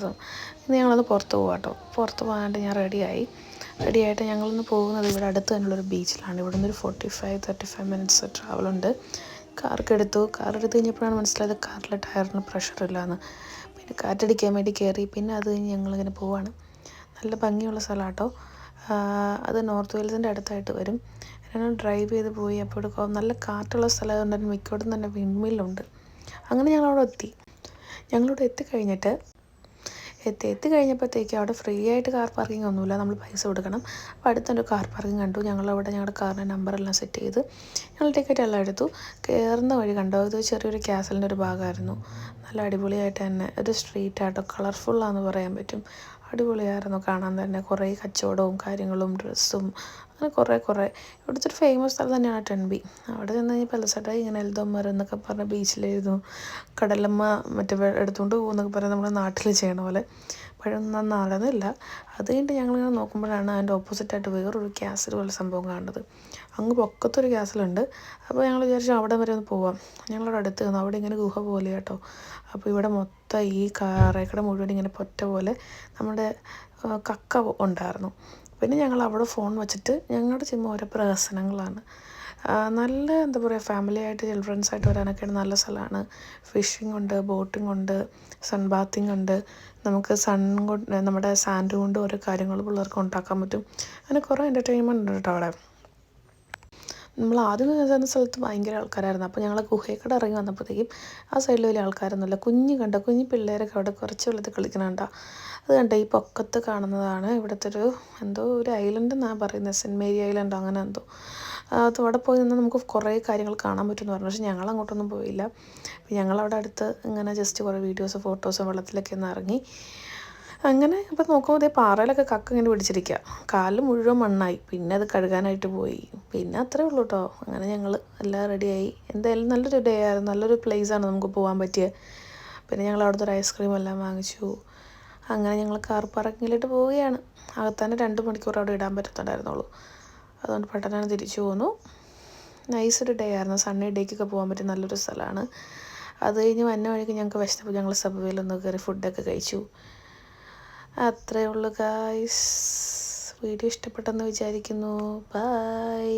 രസം. ഇന്ന് ഞങ്ങളൊന്ന് പുറത്ത് പോകാം കേട്ടോ. പുറത്ത് പോകാനായിട്ട് ഞാൻ റെഡിയായിട്ട് ഞങ്ങളൊന്ന് പോകുന്നത് ഇവിടെ അടുത്ത് തന്നെയുള്ളൊരു ബീച്ചിലാണ്. ഇവിടെ നിന്നൊരു 35 മിനിറ്റ്സ് ട്രാവലുണ്ട്. കാറെടുത്ത് കഴിഞ്ഞപ്പോഴാണ് മനസ്സിലായത് കാറിലെ ടയറിന് പ്രഷറില്ലാന്ന്. പിന്നെ കാറ്റടിക്കാൻ വേണ്ടി കയറി. പിന്നെ അത് കഴിഞ്ഞ് ഞങ്ങളിങ്ങനെ പോവാണ്. നല്ല ഭംഗിയുള്ള സ്ഥലമാണ് കേട്ടോ. അത് നോർത്ത് വെയിൽസിൻ്റെ അടുത്തായിട്ട് വരും. ഞങ്ങൾ ഡ്രൈവ് ചെയ്ത് പോയി. അപ്പോൾ ഇവിടെ നല്ല കാറ്റുള്ള സ്ഥലമായതുകൊണ്ട് തന്നെ മിക്കോട്ടും തന്നെ വിൻമില്ലുണ്ട്. അങ്ങനെ ഞങ്ങളിവിടെ എത്തിക്കഴിഞ്ഞപ്പോഴത്തേക്ക് അവിടെ ഫ്രീ ആയിട്ട് കാർ പാർക്കിംഗ് ഒന്നുമില്ല, നമ്മൾ പൈസ കൊടുക്കണം. അപ്പോൾ അടുത്തൊരു കാർ പാർക്കിംഗ് കണ്ടു. ഞങ്ങളവിടെ ഞങ്ങളുടെ കാറിൻ്റെ നമ്പറെല്ലാം സെറ്റ് ചെയ്ത് ഞങ്ങൾ ടിക്കറ്റ് എല്ലാം എടുത്തു. കയറുന്ന വഴി കണ്ടോ, ഇത് ചെറിയൊരു കാസലിൻ്റെ ഒരു ഭാഗമായിരുന്നു. നല്ല അടിപൊളിയായിട്ട് തന്നെ ഒരു സ്ട്രീറ്റായിട്ടോ, കളർഫുള്ളാന്ന് പറയാൻ പറ്റും. അടിപൊളിയായിരുന്നു കാണാൻ തന്നെ. കുറേ കച്ചവടവും കാര്യങ്ങളും ഡ്രസ്സും അങ്ങനെ കുറേ ഇവിടുത്തെ ഒരു ഫേമസ് സ്ഥലം തന്നെയാണ് ടെൻബി. അവിടെ ചെന്ന് കഴിഞ്ഞപ്പോൾ പലസട്ടായി ഇങ്ങനെ എൽദോമരം എന്നൊക്കെ പറഞ്ഞ് ബീച്ചിലായിരുന്നു. കടലമ്മ മറ്റേ എടുത്തുകൊണ്ട് പോകുന്നൊക്കെ പറഞ്ഞാൽ നമ്മുടെ നാട്ടിൽ ചെയ്യണ പോലെ. പഴയൊന്നും നടന്നില്ല. അത് കഴിഞ്ഞിട്ട് ഞങ്ങളിങ്ങനെ നോക്കുമ്പോഴാണ് അതിൻ്റെ ഓപ്പോസിറ്റായിട്ട് വേറൊരു ക്യാസൽ പോലെ സംഭവം കാണുന്നത്. അങ്ങ് പൊക്കത്തൊരു ക്യാസലുണ്ട്. അപ്പോൾ ഞങ്ങൾ വിചാരിച്ചു അവിടെ വരെ ഒന്ന് പോവാം. ഞങ്ങളവിടെ അടുത്ത് നിന്നു. അവിടെ ഇങ്ങനെ ഗുഹ പോലെ കേട്ടോ. അപ്പോൾ ഇവിടെ മൊത്തം ഈ കാറേക്കട മുഴുവൻ ഇങ്ങനെ പൊറ്റ പോലെ നമ്മുടെ കക്ക ഉണ്ടായിരുന്നു. പിന്നെ ഞങ്ങൾ അവിടെ ഫോൺ വെച്ചിട്ട് ഞങ്ങളുടെ ചുമ്മാ ഓരോ പ്രഹസനങ്ങളാണ്. നല്ല എന്താ പറയുക, ഫാമിലി ആയിട്ട് ചിൽഡ്രൻസായിട്ട് വരാനൊക്കെയാണ് നല്ല സ്ഥലമാണ്. ഫിഷിംഗ് ഉണ്ട്, ബോട്ടിംഗ് ഉണ്ട്, സൺ ബാത്തിങ് ഉണ്ട്. നമുക്ക് നമ്മുടെ സാൻഡ് കൊണ്ട് ഓരോ കാര്യങ്ങൾ പിള്ളേർക്ക് ഉണ്ടാക്കാൻ പറ്റും. അങ്ങനെ കുറേ എൻ്റർടൈൻമെൻറ്റ് ഉണ്ട് കേട്ടോ അവിടെ. നമ്മൾ ആദ്യം ചെന്ന സ്ഥലത്ത് ഭയങ്കര ആൾക്കാരായിരുന്നു. അപ്പോൾ ഞങ്ങൾ ഗുഹയൊക്കെ ഇറങ്ങി വന്നപ്പോഴത്തേക്കും ആ സൈഡിൽ വലിയ ആൾക്കാരൊന്നുമില്ല. കുഞ്ഞു പിള്ളേരൊക്കെ അവിടെ കുറച്ച് വെള്ളത്തിൽ കളിക്കണുണ്ടോ. അത് കണ്ടോ, ഈ പൊക്കത്ത് കാണുന്നതാണ് ഇവിടുത്തെ എന്തോ ഒരു ഐലൻഡ് എന്നാണ് പറയുന്നത്, സെൻറ്റ് മേരി ഐലൻഡ് അങ്ങനെ എന്തോ. അത് അവിടെ പോയി നിന്ന് നമുക്ക് കുറേ കാര്യങ്ങൾ കാണാൻ പറ്റുമെന്ന് പറഞ്ഞു. പക്ഷേ ഞങ്ങൾ അങ്ങോട്ടൊന്നും പോയില്ല. ഞങ്ങളവിടെ അടുത്ത് ഇങ്ങനെ ജസ്റ്റ് കുറേ വീഡിയോസ് ഫോട്ടോസ് വെള്ളത്തിലൊക്കെ ഒന്ന് ഇറങ്ങി. അങ്ങനെ ഇപ്പോൾ നോക്കുമ്പോൾ അതേ പാറയിലൊക്കെ കക്ക ഇങ്ങനെ പിടിച്ചിരിക്കുക. കാലിൽ മുഴുവൻ മണ്ണായി. പിന്നെ അത് കഴുകാനായിട്ട് പോയി. പിന്നെ അത്രേ ഉള്ളൂ കേട്ടോ. അങ്ങനെ ഞങ്ങൾ എല്ലാം റെഡിയായി. എന്തായാലും നല്ലൊരു ഡേ ആയിരുന്നു. നല്ലൊരു പ്ലേസാണ് നമുക്ക് പോകാൻ പറ്റിയത്. പിന്നെ ഞങ്ങൾ അവിടുത്തെ ഒരു ഐസ്ക്രീം എല്ലാം വാങ്ങിച്ചു. അങ്ങനെ ഞങ്ങൾ കാർ പാർക്കിങ്ങിലോട്ട് പോവുകയാണ്. അകത്തന്നെ 2 മണിക്കൂർ അവിടെ ഇടാൻ പറ്റത്തുണ്ടായിരുന്നുള്ളൂ. അതുകൊണ്ട് പെട്ടെന്ന് തിരിച്ചു പോന്നു. നൈസൊരു ഡേ ആയിരുന്നു. സൺഡേ ഡേക്കൊക്കെ പോകാൻ പറ്റിയ നല്ലൊരു സ്ഥലമാണ്. അത് കഴിഞ്ഞ് വന്ന വഴിക്ക് ഞങ്ങൾക്ക് വിശന്നപ്പോൾ ഞങ്ങൾ സബ്വേയിലൊന്ന് കയറി ഫുഡൊക്കെ കഴിച്ചു. അത്രയേ ഉള്ളൂ ഗായ്സ്. വീഡിയോ ഇഷ്ടപ്പെട്ടെന്ന് വിചാരിക്കുന്നു. ബൈ.